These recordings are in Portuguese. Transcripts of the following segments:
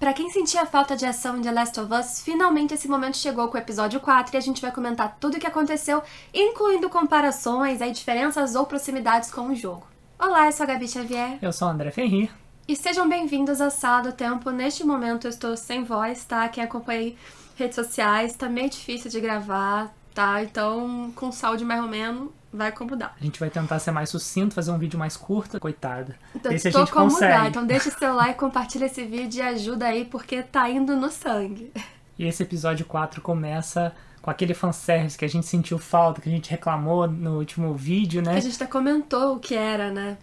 Pra quem sentia falta de ação em The Last of Us, finalmente esse momento chegou com o episódio 4 e a gente vai comentar tudo o que aconteceu, incluindo comparações, aí diferenças ou proximidades com o jogo. Olá, eu sou a Gabi Xavier. Eu sou o André Ferri. E sejam bem-vindos à Sala do Tempo. Neste momento eu estou sem voz, tá? Quem acompanha aí redes sociais, tá meio difícil de gravar, tá? Então, com saúde mais ou menos, vai como dá. A gente vai tentar ser mais sucinto, fazer um vídeo mais curto, coitada. Então, Esse a gente consegue. Dá. Então deixa o seu like, compartilha esse vídeo e ajuda aí, porque tá indo no sangue. E esse episódio 4 começa com aquele fanservice que a gente sentiu falta, que a gente reclamou no último vídeo, né? Que a gente até comentou o que era, né?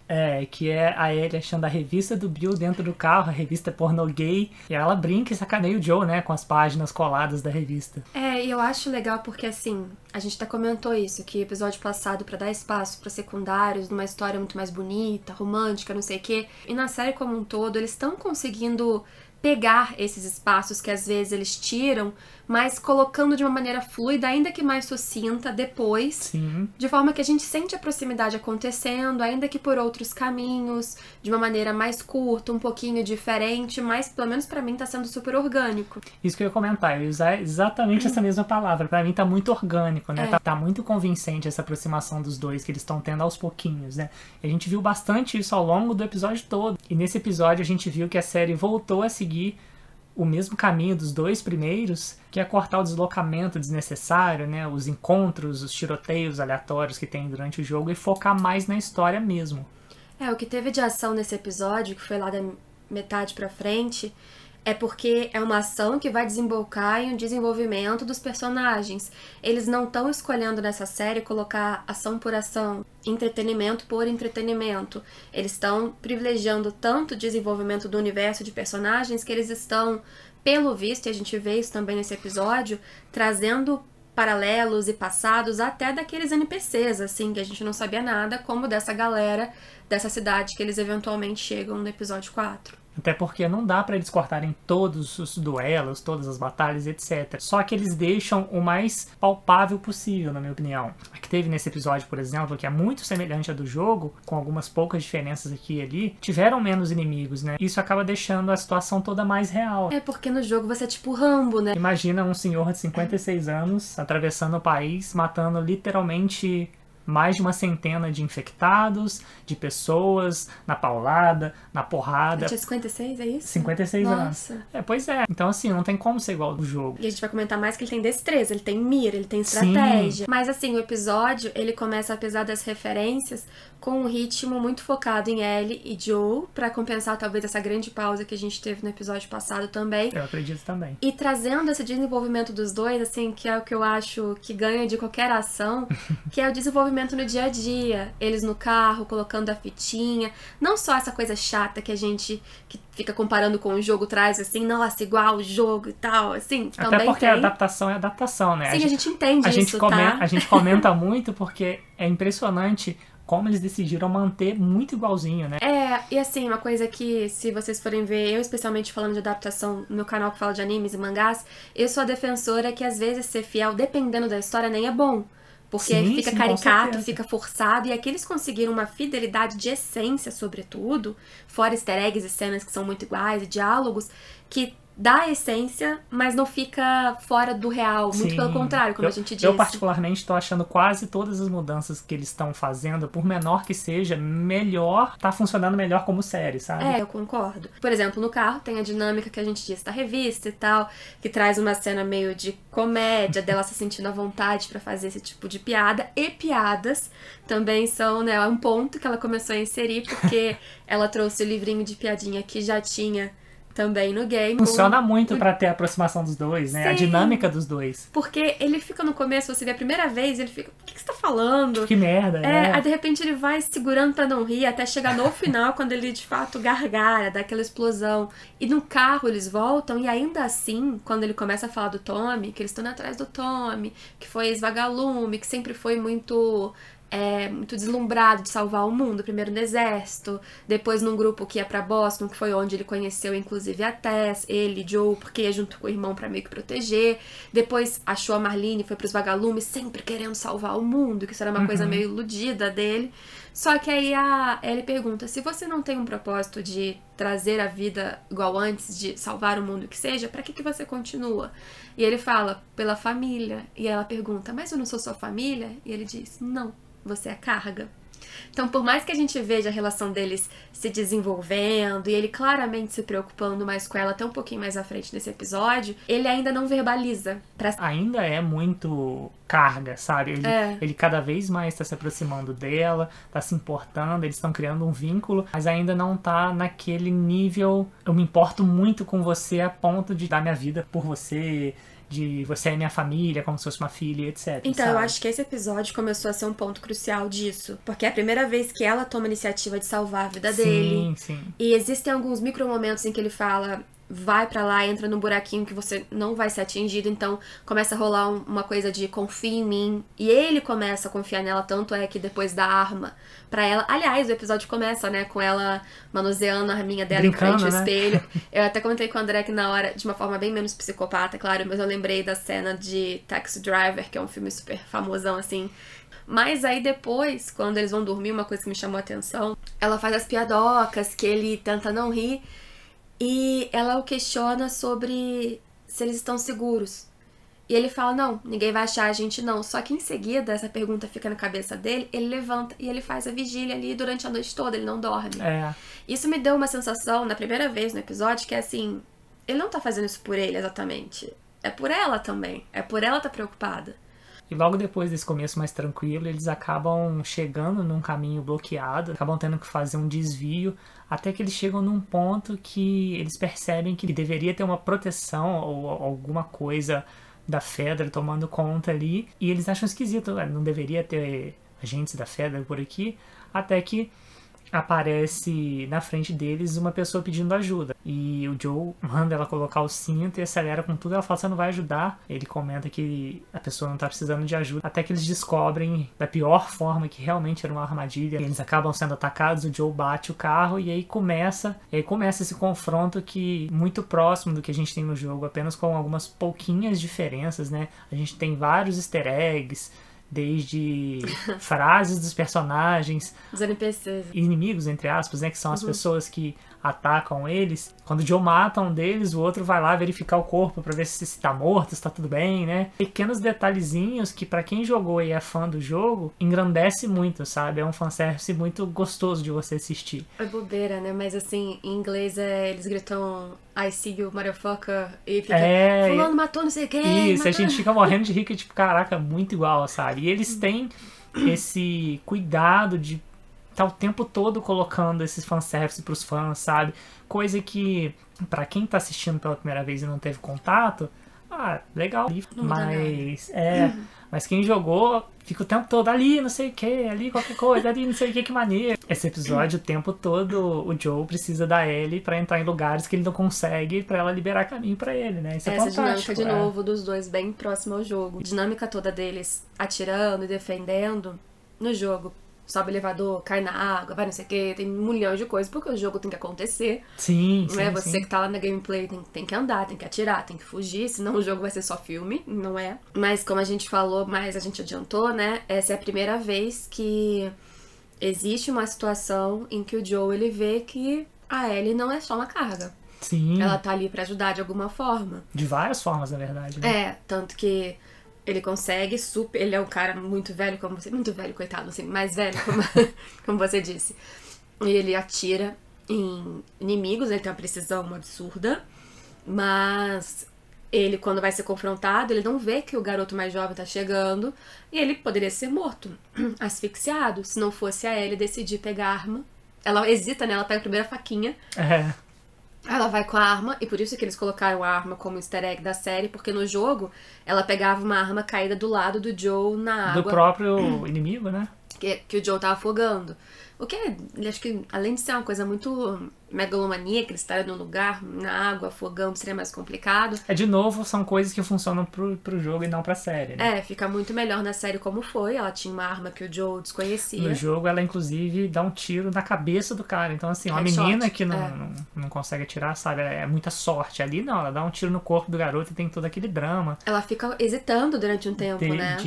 Que é a Ellie achando a revista do Bill dentro do carro, a revista pornô gay, e ela brinca e sacaneia o Joe, né, com as páginas coladas da revista. E eu acho legal porque, assim, a gente até comentou isso, que episódio passado, pra dar espaço pra secundários, numa história muito mais bonita, romântica, não sei o quê, e na série como um todo, eles estão conseguindo pegar esses espaços que às vezes eles tiram, mas colocando de uma maneira fluida, ainda que mais sucinta, depois. Sim. De forma que a gente sente a proximidade acontecendo, ainda que por outros caminhos, de uma maneira mais curta, um pouquinho diferente, mas pelo menos pra mim tá sendo super orgânico. Isso que eu ia comentar, eu ia usar exatamente essa mesma palavra. Pra mim tá muito orgânico, né? Tá muito convincente essa aproximação dos dois que eles estão tendo aos pouquinhos, né? E a gente viu bastante isso ao longo do episódio todo. E nesse episódio a gente viu que a série voltou a seguir o mesmo caminho dos dois primeiros, que é cortar o deslocamento desnecessário, né? Os encontros, os tiroteios aleatórios que tem durante o jogo e focar mais na história mesmo. O que teve de ação nesse episódio, que foi lá da metade pra frente, é porque é uma ação que vai desembocar em um desenvolvimento dos personagens. Eles não estão escolhendo nessa série colocar ação por ação, entretenimento por entretenimento. Eles estão privilegiando tanto o desenvolvimento do universo de personagens que eles estão, pelo visto, e a gente vê isso também nesse episódio, trazendo paralelos e passados até daqueles NPCs, assim, que a gente não sabia nada, como dessa galera dessa cidade que eles eventualmente chegam no episódio 4. Até porque não dá pra eles cortarem todos os duelos, todas as batalhas, etc. Só que eles deixam o mais palpável possível, na minha opinião. A que teve nesse episódio, por exemplo, que é muito semelhante à do jogo, com algumas poucas diferenças aqui e ali, tiveram menos inimigos, né? Isso acaba deixando a situação toda mais real. Porque no jogo você é tipo Rambo, né? Imagina um senhor de 56 anos atravessando o país, matando literalmente mais de uma centena de infectados, de pessoas, na paulada, na porrada. Ele tinha 56, é isso? 56 Nossa. anos. Pois é. Então, assim, não tem como ser igual ao do jogo. E a gente vai comentar mais que ele tem destreza, ele tem mira, ele tem estratégia. Sim. Mas, assim, o episódio, ele começa, apesar das referências, com um ritmo muito focado em Ellie e Joe, pra compensar, talvez, essa grande pausa que a gente teve no episódio passado também. Eu acredito também. E trazendo esse desenvolvimento dos dois, assim, que é o que eu acho que ganha de qualquer ação, que é o desenvolvimento no dia a dia, eles no carro, colocando a fitinha, não só essa coisa chata que a gente que fica comparando com o jogo traz, assim, nossa, igual o jogo e tal, assim, até também porque tem. A adaptação é adaptação, né? Sim, a gente entende isso, A gente comenta muito porque é impressionante como eles decidiram manter muito igualzinho, né? E assim, uma coisa que, se vocês forem ver, eu especialmente falando de adaptação no meu canal que fala de animes e mangás, eu sou a defensora que às vezes ser fiel, dependendo da história, nem é bom. Porque fica caricato, fica forçado, e aqui eles conseguiram uma fidelidade de essência, sobretudo, fora easter eggs e cenas que são muito iguais, e diálogos, que dá a essência, mas não fica fora do real, muito pelo contrário, como a gente disse. Eu particularmente tô achando quase todas as mudanças que eles estão fazendo, por menor que seja, melhor, tá funcionando melhor como série, sabe? Eu concordo. Por exemplo, no carro tem a dinâmica que a gente disse da revista e tal, que traz uma cena meio de comédia, dela se sentindo à vontade pra fazer esse tipo de piada, e piadas também são, né, um ponto que ela começou a inserir, porque ela trouxe o livrinho de piadinha que já tinha também no game. Funciona muito pra ter a aproximação dos dois, né? Sim. A dinâmica dos dois. Porque ele fica no começo, você vê a primeira vez, ele fica, o que você tá falando? Que merda, Aí de repente ele vai segurando pra não rir, até chegar no final, quando ele de fato gargalha, dá aquela explosão. E no carro eles voltam, e ainda assim, quando ele começa a falar do Tommy, que eles estão atrás do Tommy, que foi ex-vagalume, que sempre foi muito muito deslumbrado de salvar o mundo, primeiro no exército, depois num grupo que ia pra Boston, que foi onde ele conheceu inclusive a Tess, ele, Joe, porque ia junto com o irmão pra meio que proteger, depois achou a Marlene, foi pros vagalumes, sempre querendo salvar o mundo, que isso era uma coisa meio iludida dele. Só que aí a Ellie pergunta, se você não tem um propósito de trazer a vida igual antes, de salvar o mundo que seja, pra que você continua? E ele fala, pela família. E ela pergunta, mas eu não sou sua família? E ele diz, não, você é carga. Então, por mais que a gente veja a relação deles se desenvolvendo e ele claramente se preocupando mais com ela até um pouquinho mais à frente nesse episódio, ele ainda não verbaliza. Ainda é muito carga, sabe? Ele cada vez mais tá se aproximando dela, tá se importando, eles estão criando um vínculo, mas ainda não tá naquele nível, eu me importo muito com você a ponto de dar minha vida por você, de você é minha família, como se fosse uma filha, etc. Então, sabe? eu acho que esse episódio começou a ser um ponto crucial disso. Porque é a primeira vez que ela toma a iniciativa de salvar a vida dele. Sim. E existem alguns micromomentos em que ele fala, vai pra lá, entra num buraquinho que você não vai ser atingido. Então, começa a rolar uma coisa de confia em mim. E ele começa a confiar nela, tanto é que depois dá arma pra ela. Aliás, o episódio começa, né, com ela manuseando a arminha dela brincando, em frente ao né? espelho. Eu até comentei com o André que na hora, de uma forma bem menos psicopata, claro, mas eu lembrei da cena de Taxi Driver, que é um filme super famosão, assim. Mas aí depois, quando eles vão dormir, uma coisa que me chamou a atenção, ela faz as piadocas, que ele tenta não rir, e ela o questiona sobre se eles estão seguros. E ele fala, não, ninguém vai achar a gente não. Só que em seguida, essa pergunta fica na cabeça dele, ele levanta e ele faz a vigília ali durante a noite toda, ele não dorme. Isso me deu uma sensação, na primeira vez no episódio, que é assim, ele não tá fazendo isso por ele exatamente. É por ela também. É por ela tá preocupada. E logo depois desse começo mais tranquilo, eles acabam chegando num caminho bloqueado, acabam tendo que fazer um desvio, até que eles chegam num ponto que eles percebem que deveria ter uma proteção ou alguma coisa da Fedra tomando conta ali, e eles acham esquisito, não deveria ter agentes da Fedra por aqui, até que aparece na frente deles uma pessoa pedindo ajuda. E o Joe manda ela colocar o cinto e acelera com tudo. Ela fala, você não vai ajudar. Ele comenta que a pessoa não tá precisando de ajuda. Até que eles descobrem da pior forma que realmente era uma armadilha. E eles acabam sendo atacados, o Joe bate o carro e aí começa esse confronto que muito próximo do que a gente tem no jogo, apenas com algumas pouquinhas diferenças, né? A gente tem vários easter eggs, desde frases dos personagens, os NPCs, inimigos, entre aspas, né, que são as pessoas que atacam eles. Quando o Joe mata um deles, o outro vai lá verificar o corpo pra ver se tá morto, se tá tudo bem, né? Pequenos detalhezinhos que pra quem jogou e é fã do jogo, engrandece muito, sabe? É um fanservice muito gostoso de você assistir. É bobeira, né? Mas assim, em inglês eles gritam I see you, motherfucker, e fica fulano matou não sei o que. Isso, a gente fica morrendo de rir, que tipo, caraca, muito igual, sabe? E eles têm esse cuidado de tá o tempo todo colocando esses fanservice pros fãs, sabe? Coisa que, pra quem tá assistindo pela primeira vez e não teve contato, legal. Mas quem jogou, fica o tempo todo ali, não sei o que, ali qualquer coisa, ali não sei o que maneiro. Esse episódio, o tempo todo, o Joe precisa da Ellie pra entrar em lugares que ele não consegue, pra ela liberar caminho pra ele, né? Isso é essa fantástico. Essa dinâmica, de novo, dos dois bem próximo ao jogo. A dinâmica toda deles atirando e defendendo no jogo. Sobe o elevador, cai na água, vai não sei o que, tem um milhão de coisas, porque o jogo tem que acontecer. Sim, não é você que tá lá na gameplay, tem que andar, tem que atirar, tem que fugir, senão o jogo vai ser só filme, não é? Mas como a gente falou, mais a gente adiantou, né? Essa é a primeira vez que existe uma situação em que o Joe, ele vê que a Ellie não é só uma carga. Sim. Ela tá ali pra ajudar de alguma forma. De várias formas, na verdade, né? Tanto que ele consegue ele é um cara muito velho, como você... Muito velho, coitado, assim, mais velho, como você disse. E ele atira em inimigos, ele tem uma precisão absurda. Mas ele, quando vai ser confrontado, ele não vê que o garoto mais jovem tá chegando. E ele poderia ser morto, asfixiado, se não fosse a Ellie decidir pegar a arma. Ela hesita, né? Ela pega a primeira faquinha. Ela vai com a arma, e por isso que eles colocaram a arma como easter egg da série, porque no jogo ela pegava uma arma caída do lado do Joe na água. Do próprio inimigo, né? Que o Joe tava afogando. O que acho que, além de ser uma coisa muito megalomania, que ele estaria num lugar, na água, afogando, seria mais complicado. De novo, são coisas que funcionam pro jogo e não pra série, né? Fica muito melhor na série como foi. Ela tinha uma arma que o Joe desconhecia. No jogo, ela inclusive dá um tiro na cabeça do cara. Então, assim, uma menina que não consegue atirar, sabe? É muita sorte. Ali, não, ela dá um tiro no corpo do garoto e tem todo aquele drama. Ela fica hesitando durante um tempo, né?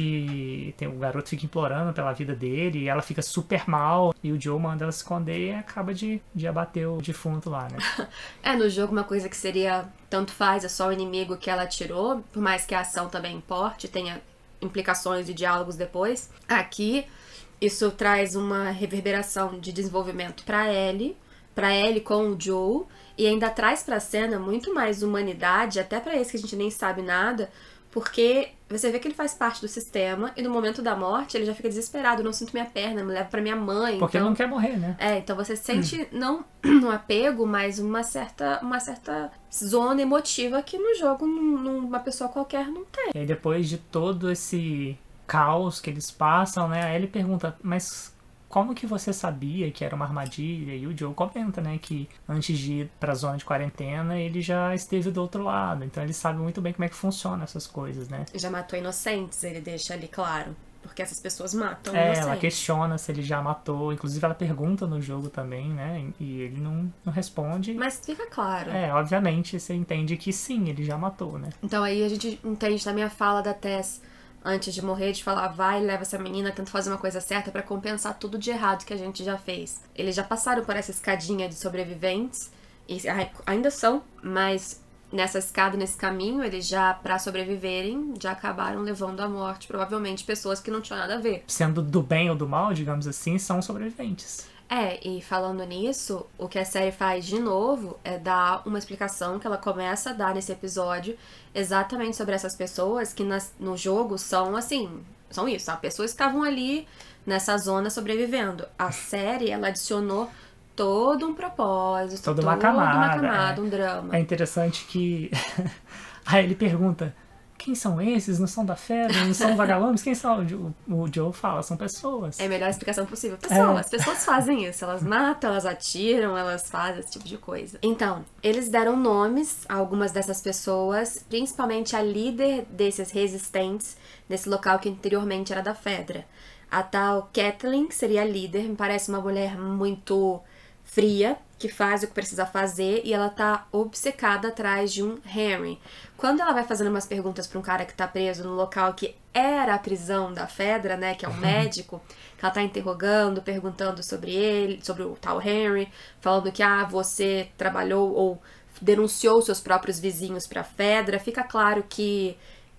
O garoto fica implorando pela vida dele e ela fica super mal. E o Joe manda ela se esconder e acaba de abater o defunto lá, né? No jogo, uma coisa que seria tanto faz, é só o inimigo que ela atirou, por mais que a ação também importe, tenha implicações e diálogos depois. Aqui, isso traz uma reverberação de desenvolvimento pra Ellie com o Joe, e ainda traz pra cena muito mais humanidade, até pra esse que a gente nem sabe nada, porque você vê que ele faz parte do sistema e no momento da morte ele já fica desesperado. Não sinto minha perna, me leva pra minha mãe. Porque ele não quer morrer, né? Então você sente não um apego, mas uma certa zona emotiva que no jogo uma pessoa qualquer não tem. E aí depois de todo esse caos que eles passam, né? Aí ele pergunta, mas como que você sabia que era uma armadilha? E o Joe comenta, né, que antes de ir pra zona de quarentena, ele já esteve do outro lado. Então ele sabe muito bem como é que funciona essas coisas, né? Já matou inocentes, ele deixa ali claro. Porque essas pessoas matam inocentes. Ela questiona se ele já matou. Inclusive ela pergunta no jogo também, né? E ele não responde. Mas fica claro. Obviamente você entende que sim, ele já matou, né? Então aí a gente entende também a fala da Tess antes de morrer, de falar, vai, leva essa menina, tenta fazer uma coisa certa pra compensar tudo de errado que a gente já fez. Eles já passaram por essa escadinha de sobreviventes, e ainda são, mas nessa escada, nesse caminho, eles já, pra sobreviverem, já acabaram levando à morte, provavelmente, pessoas que não tinham nada a ver. Sendo do bem ou do mal, digamos assim, são sobreviventes. E falando nisso, o que a série faz de novo é dar uma explicação que ela começa a dar nesse episódio exatamente sobre essas pessoas que no jogo são assim, são isso, pessoas que estavam ali nessa zona sobrevivendo. A série, ela adicionou todo um propósito, toda uma camada, um drama. É interessante que aí ele pergunta, quem são esses? Não são da Fedra? Não são vagalumes? Quem são? O Joe fala, são pessoas. É a melhor explicação possível. Pessoas fazem isso. Elas matam, elas atiram, elas fazem esse tipo de coisa. Então, eles deram nomes a algumas dessas pessoas, principalmente a líder desses resistentes, nesse local que anteriormente era da Fedra. A tal Kathleen, que seria a líder, me parece uma mulher muito fria, que faz o que precisa fazer, e ela tá obcecada atrás de um Henry. Quando ela vai fazendo umas perguntas pra um cara que tá preso no local que era a prisão da Fedra, né, que é um médico, que ela tá interrogando, perguntando sobre ele, sobre o tal Henry, falando que, você trabalhou ou denunciou seus próprios vizinhos pra Fedra, fica claro que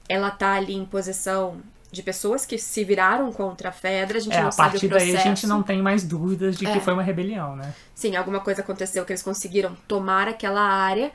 ela tá ali em posição de pessoas que se viraram contra a Fedra, a gente não sabe o processo. A partir daí a gente não tem mais dúvidas de que foi uma rebelião, né? Sim, alguma coisa aconteceu que eles conseguiram tomar aquela área.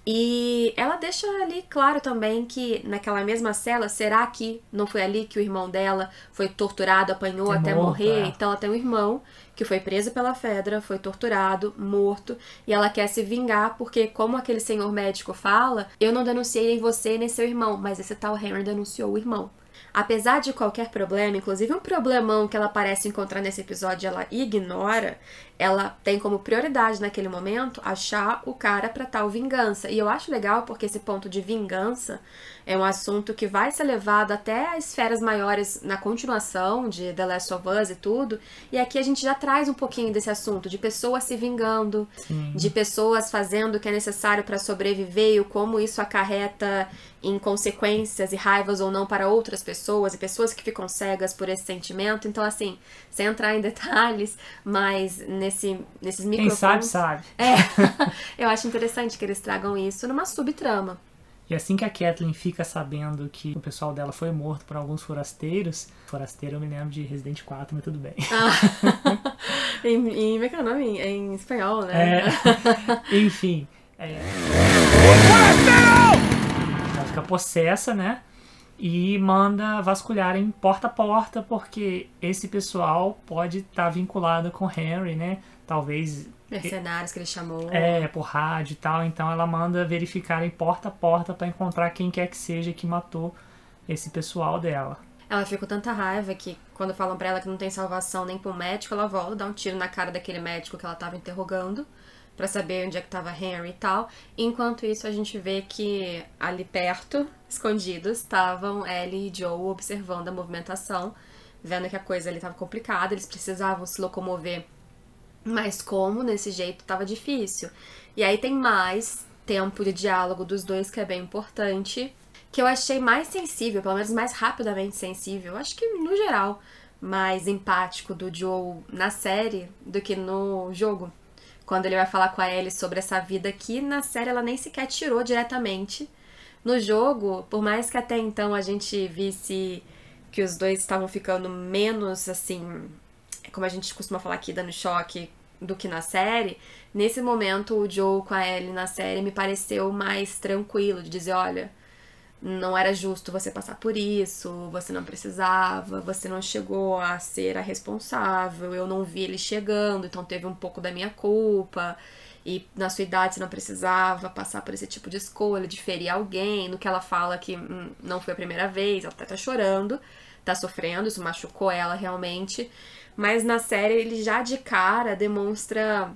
E ela deixa ali claro também que naquela mesma cela, será que não foi ali que o irmão dela foi torturado, apanhou até morrer? Então ela tem um irmão que foi preso pela Fedra, foi torturado, morto, e ela quer se vingar porque, como aquele senhor médico fala, eu não denunciei você nem seu irmão, mas esse tal Henry denunciou o irmão. Apesar de qualquer problema, inclusive um problemão que ela parece encontrar nesse episódio, ela ignora, ela tem como prioridade naquele momento achar o cara pra tal vingança. E eu acho legal porque esse ponto de vingança é um assunto que vai ser levado até a esferas maiores na continuação de The Last of Us e tudo. E aqui a gente já traz um pouquinho desse assunto, de pessoas se vingando, de pessoas fazendo o que é necessário pra sobreviver e como isso acarreta em consequências e raivas ou não para outras pessoas, e pessoas que ficam cegas por esse sentimento. Então, assim, sem entrar em detalhes, mas nesses microfones... Quem sabe. Eu acho interessante que eles tragam isso numa subtrama. E assim que a Kathleen fica sabendo que o pessoal dela foi morto por alguns forasteiros... Forasteiro eu me lembro de Resident 4, mas tudo bem. Como é que é o nome? Em espanhol, né? Enfim... Ela fica possessa, né? E manda vasculharem porta a porta, porque esse pessoal pode estar vinculado com Henry, né? Talvez... mercenários que ele chamou. Por rádio e tal. Então ela manda verificarem porta a porta para encontrar quem quer que seja que matou esse pessoal dela. Ela fica com tanta raiva que quando falam pra ela que não tem salvação nem pro médico, ela volta, dá um tiro na cara daquele médico que ela tava interrogando, pra saber onde é que tava Henry e tal. Enquanto isso, a gente vê que ali perto, escondidos, estavam Ellie e Joe observando a movimentação, vendo que a coisa ali tava complicada, eles precisavam se locomover, mas como nesse jeito tava difícil. E aí tem mais tempo de diálogo dos dois, que é bem importante, que eu achei mais sensível, pelo menos mais rapidamente sensível, acho que no geral mais empático do Joe na série do que no jogo. Quando ele vai falar com a Ellie sobre essa vida que na série ela nem sequer tirou diretamente. No jogo, por mais que até então a gente visse que os dois estavam ficando menos, assim, como a gente costuma falar aqui, dando choque, do que na série, nesse momento o Joe com a Ellie na série me pareceu mais tranquilo, de dizer, olha, não era justo você passar por isso, você não precisava, você não chegou a ser a responsável, eu não vi ele chegando, então teve um pouco da minha culpa, e na sua idade você não precisava passar por esse tipo de escolha, de ferir alguém, no que ela fala que não foi a primeira vez, ela tá chorando, tá sofrendo, isso machucou ela realmente, mas na série ele já de cara demonstra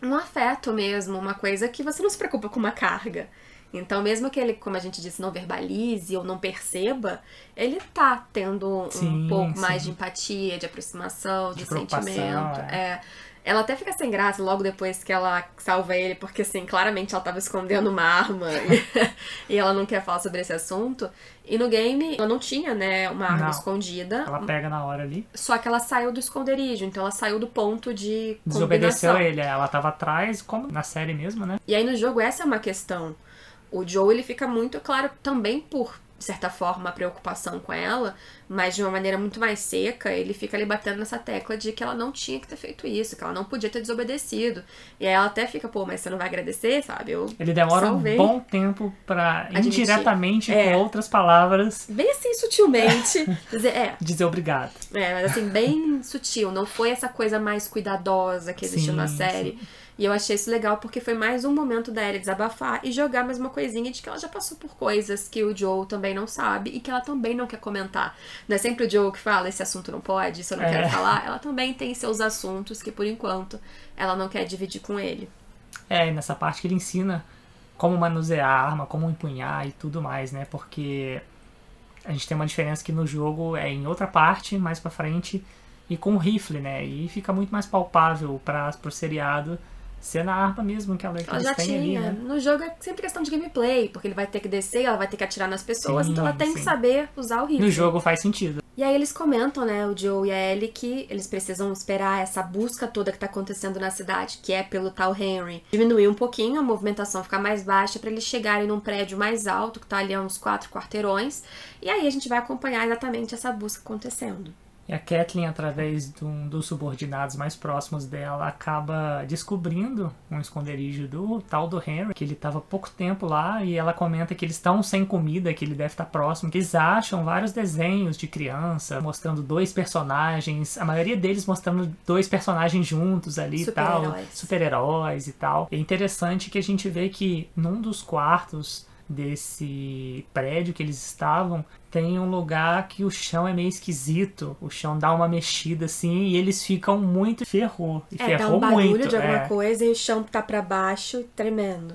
um afeto mesmo, uma coisa que você não se preocupa com uma carga. Então, mesmo que ele, como a gente disse, não verbalize ou não perceba, ele tá tendo um pouco mais de empatia, de aproximação, de sentimento. Ela até fica sem graça logo depois que ela salva ele, porque, assim, claramente ela tava escondendo uma arma e ela não quer falar sobre esse assunto. E no game, ela não tinha, né, uma arma escondida. Ela pega na hora ali. Só que ela saiu do esconderijo, então ela saiu do ponto de desobedeceu combinação. ele, ela tava atrás, como na série mesmo, né? E aí no jogo essa é uma questão. O Joe, ele fica muito claro também por, de certa forma, a preocupação com ela, mas de uma maneira muito mais seca, ele fica ali batendo nessa tecla de que ela não tinha que ter feito isso, que ela não podia ter desobedecido. E aí ela até fica, pô, mas você não vai agradecer, sabe? Ele demora um bom tempo pra, indiretamente, com outras palavras... Bem assim, sutilmente, dizer obrigado. Mas assim, bem sutil, não foi essa coisa mais cuidadosa que existiu na série. Sim. E eu achei isso legal porque foi mais um momento da Ellie desabafar e jogar mais uma coisinha de que ela já passou por coisas que o Joe também não sabe e que ela também não quer comentar. Não é sempre o Joe que fala, esse assunto não pode, isso eu não quero falar. Ela também tem seus assuntos que, por enquanto, ela não quer dividir com ele. E nessa parte que ele ensina como manusear a arma, como empunhar e tudo mais, né? Porque a gente tem uma diferença que no jogo é em outra parte, mais pra frente, e com o rifle, né? E fica muito mais palpável pro seriado ser na arma mesmo que ela já tem ali, né? No jogo é sempre questão de gameplay, porque ele vai ter que descer, ela vai ter que atirar nas pessoas, então ela tem que saber usar o rifle. No jogo faz sentido. E aí eles comentam, né, o Joe e a Ellie, que eles precisam esperar essa busca toda que tá acontecendo na cidade, que é pelo tal Henry, diminuir um pouquinho, a movimentação ficar mais baixa pra eles chegarem num prédio mais alto, que tá ali a uns 4 quarteirões, e aí a gente vai acompanhar exatamente essa busca acontecendo. E a Kathleen, através dos subordinados mais próximos dela, acaba descobrindo um esconderijo do tal do Henry, que ele estava pouco tempo lá, e ela comenta que eles estão sem comida, que ele deve estar próximo, que eles acham vários desenhos de criança, mostrando 2 personagens, a maioria deles mostrando 2 personagens juntos ali e tal, super-heróis e tal. É interessante que a gente vê que num dos quartos desse prédio que eles estavam, tem um lugar que o chão é meio esquisito, o chão dá uma mexida assim e eles ficam muito ferrou dá um barulho de alguma coisa e o chão tá pra baixo tremendo.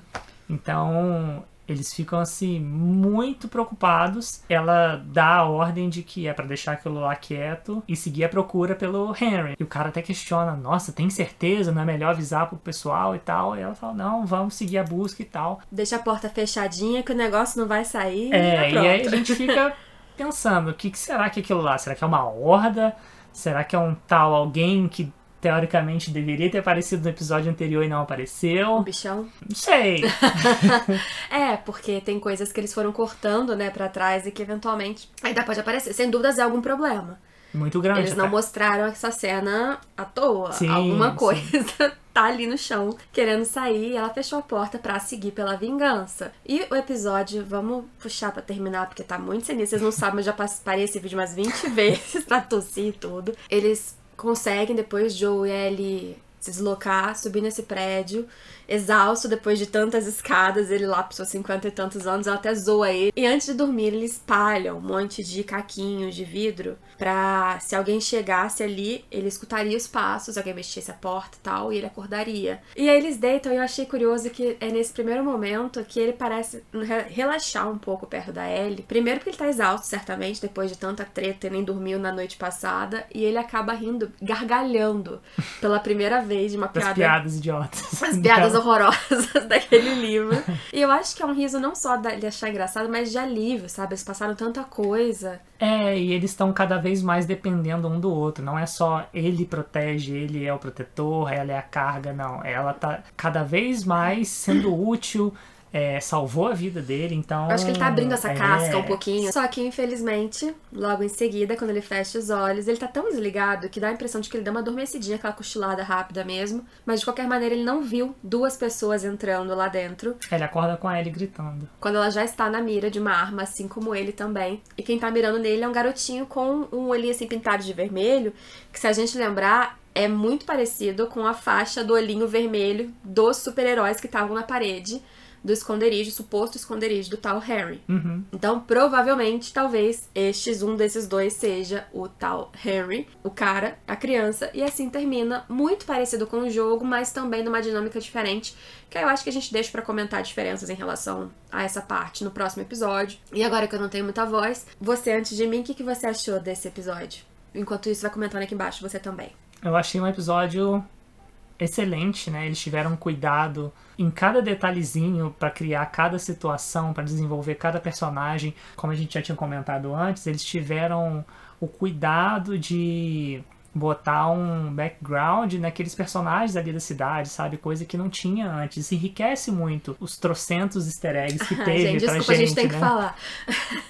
Então eles ficam assim muito preocupados. Ela dá a ordem de que é pra deixar aquilo lá quieto e seguir a procura pelo Henry. E o cara até questiona, nossa, tem certeza? Não é melhor avisar pro pessoal e tal? E ela fala, não, vamos seguir a busca e tal. Deixa a porta fechadinha que o negócio não vai sair. E aí a gente fica pensando, o que será que é aquilo lá? Será que é uma horda? Será que é um tal alguém que teoricamente deveria ter aparecido no episódio anterior e não apareceu? Um bichão? Não sei. Porque tem coisas que eles foram cortando, né, pra trás e que eventualmente ainda pode aparecer. Sem dúvidas é algum problema. Muito grande. Eles não mostraram essa cena à toa. Alguma coisa tá ali no chão querendo sair e ela fechou a porta pra seguir pela vingança. E o episódio, vamos puxar pra terminar porque tá muito sinistro. Vocês não sabem, eu já parei esse vídeo umas 20 vezes pra tossir e tudo. Eles conseguem depois, Joe e Ellie se deslocar, subir nesse prédio, exausto depois de tantas escadas, ele lá por seus 50 e tantos anos, ela até zoa ele. E antes de dormir, eles espalham um monte de caquinhos de vidro pra, se alguém chegasse ali, ele escutaria os passos, alguém mexesse a porta e tal, e ele acordaria. E aí eles deitam, e eu achei curioso que é nesse primeiro momento que ele parece relaxar um pouco perto da Ellie. Primeiro porque ele tá exausto, certamente, depois de tanta treta e nem dormiu na noite passada, e ele acaba rindo, gargalhando pela primeira vez de uma piada. As piadas idiotas. As piadas horrorosas daquele livro. E eu acho que é um riso não só de achar engraçado, mas de alívio, sabe? Eles passaram tanta coisa. E eles estão cada vez mais dependendo um do outro. Não é só ele protege, ele é o protetor, ela é a carga, não. Ela tá cada vez mais sendo útil, salvou a vida dele, então... Eu acho que ele tá abrindo essa casca um pouquinho. Só que, infelizmente, logo em seguida, quando ele fecha os olhos, ele tá tão desligado que dá a impressão de que ele deu uma adormecidinha, aquela cochilada rápida mesmo. Mas, de qualquer maneira, ele não viu duas pessoas entrando lá dentro. Ele acorda com a Ellie gritando. Quando ela já está na mira de uma arma, assim como ele também. E quem tá mirando nele é um garotinho com um olhinho assim pintado de vermelho, que, se a gente lembrar, é muito parecido com a faixa do olhinho vermelho dos super-heróis que estavam na parede do esconderijo, suposto esconderijo do tal Harry. Uhum. Então, provavelmente, talvez, um desses dois seja o tal Harry, o cara, a criança, e assim termina, muito parecido com o jogo, mas também numa dinâmica diferente, que eu acho que a gente deixa pra comentar diferenças em relação a essa parte no próximo episódio. E agora que eu não tenho muita voz, você antes de mim, o que você achou desse episódio? Enquanto isso, vai comentando aqui embaixo, você também. Eu achei um episódio excelente, né? Eles tiveram cuidado em cada detalhezinho para criar cada situação, para desenvolver cada personagem. Como a gente já tinha comentado antes, eles tiveram o cuidado de botar um background naqueles personagens ali da cidade, sabe? Coisa que não tinha antes. Isso enriquece muito os trocentos easter eggs que teve gente, pra desculpa, gente, a gente tem né? que falar.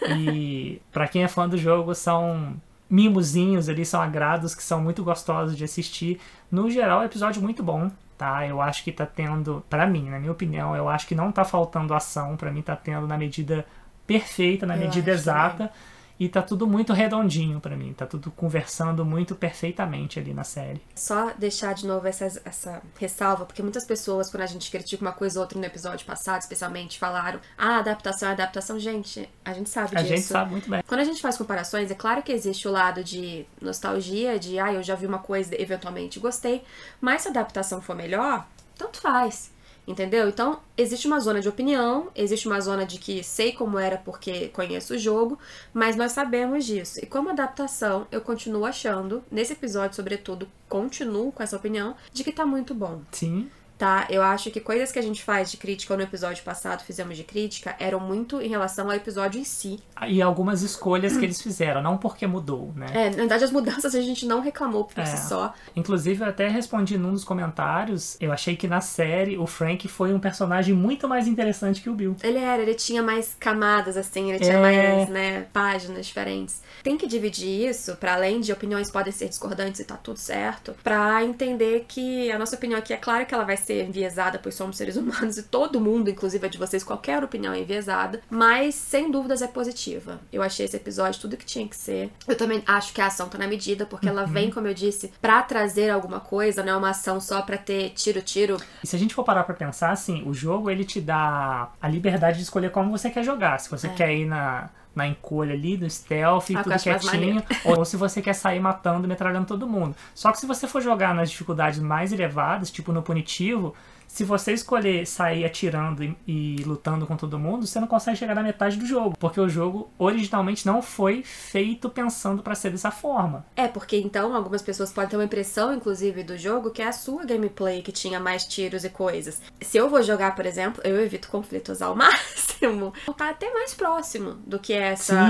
E pra quem é fã do jogo, são mimozinhos ali, são agrados que são muito gostosos de assistir. No geral, é um episódio muito bom, tá? Eu acho que tá tendo, pra mim, na minha opinião, eu acho que não tá faltando ação, pra mim tá tendo na medida perfeita, na medida exata. Também. E tá tudo muito redondinho pra mim, tá tudo conversando muito perfeitamente ali na série. Só deixar de novo essa ressalva, porque muitas pessoas, quando a gente critica uma coisa ou outra no episódio passado, especialmente, falaram: adaptação é adaptação. Gente, a gente sabe disso. A gente sabe muito bem. Quando a gente faz comparações, é claro que existe o lado de nostalgia, de eu já vi uma coisa, eventualmente gostei, mas se a adaptação for melhor, tanto faz. Entendeu? Então, existe uma zona de opinião, existe uma zona de que sei como era porque conheço o jogo, mas nós sabemos disso. E como adaptação, eu continuo achando, nesse episódio, sobretudo, continuo com essa opinião, de que tá muito bom. Sim. Tá? Eu acho que coisas que a gente faz de crítica, ou no episódio passado fizemos de crítica, eram muito em relação ao episódio em si. E algumas escolhas que eles fizeram, não porque mudou, né? Na verdade, as mudanças a gente não reclamou por si só. Inclusive, eu até respondi num dos comentários, eu achei que na série o Frank foi um personagem muito mais interessante que o Bill. Ele tinha mais camadas, assim, ele tinha mais, né, páginas diferentes. Tem que dividir isso, pra além de opiniões podem ser discordantes e tá tudo certo, pra entender que a nossa opinião aqui, é claro que ela vai ser enviesada, pois somos seres humanos e todo mundo, inclusive a de vocês, qualquer opinião é enviesada, mas sem dúvidas é positiva. Eu achei esse episódio tudo que tinha que ser. Eu também acho que a ação tá na medida, porque ela vem, como eu disse, pra trazer alguma coisa, não é uma ação só pra ter tiro. E se a gente for parar pra pensar, assim, o jogo ele te dá a liberdade de escolher como você quer jogar. Se você quer ir na encolha ali, do stealth, tudo quietinho, ou se você quer sair matando, metralhando todo mundo. Só que se você for jogar nas dificuldades mais elevadas, tipo no punitivo, se você escolher sair atirando e lutando com todo mundo, você não consegue chegar na metade do jogo, porque o jogo originalmente não foi feito pensando pra ser dessa forma. Porque então algumas pessoas podem ter uma impressão, inclusive, do jogo que é a sua gameplay que tinha mais tiros e coisas. Se eu vou jogar, por exemplo, eu evito conflitos ao máximo. Tá até mais próximo do que essa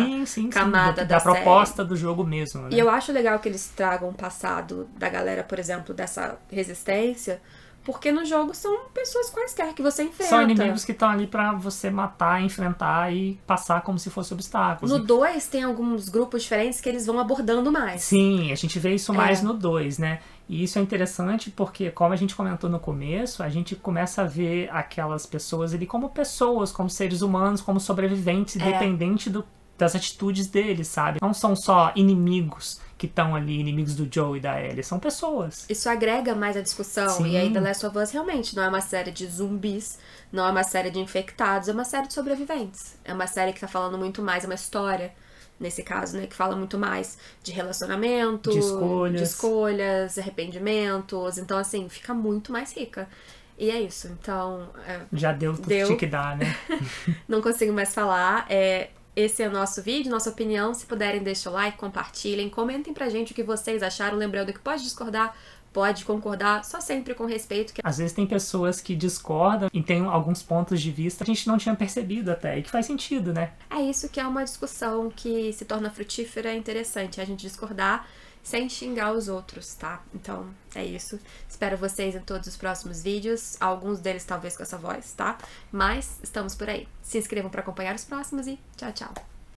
camada da proposta do jogo mesmo, né? E eu acho legal que eles tragam o passado da galera, por exemplo, dessa resistência, porque no jogo são pessoas quaisquer que você enfrenta. São inimigos que estão ali pra você matar, enfrentar e passar como se fosse obstáculos. No 2 tem alguns grupos diferentes que eles vão abordando mais. Sim, a gente vê isso mais no 2, né? E isso é interessante porque, como a gente comentou no começo, a gente começa a ver aquelas pessoas ali como pessoas, como seres humanos, como sobreviventes, independente do das atitudes deles, sabe? Não são só inimigos que estão ali, inimigos do Joe e da Ellie, são pessoas. Isso agrega mais a discussão. Sim. E aí The Last of Us realmente não é uma série de zumbis, não é uma série de infectados, é uma série de sobreviventes. É uma série que tá falando muito mais, é uma história, nesse caso, né, que fala muito mais de relacionamento, de escolhas, arrependimentos. Então, assim, fica muito mais rica. E é isso. Então... já deu tudo que tinha que dar, né? Não consigo mais falar. Esse é o nosso vídeo, nossa opinião. Se puderem, deixem o like, compartilhem, comentem pra gente o que vocês acharam. Lembrando que pode discordar, pode concordar, só sempre com respeito. Às vezes tem pessoas que discordam e tem alguns pontos de vista que a gente não tinha percebido até, e que faz sentido, né? É isso que é uma discussão que se torna frutífera e interessante, a gente discordar sem xingar os outros, tá? Então, é isso. Espero vocês em todos os próximos vídeos, alguns deles talvez com essa voz, tá? Mas estamos por aí. Se inscrevam para acompanhar os próximos e tchau, tchau!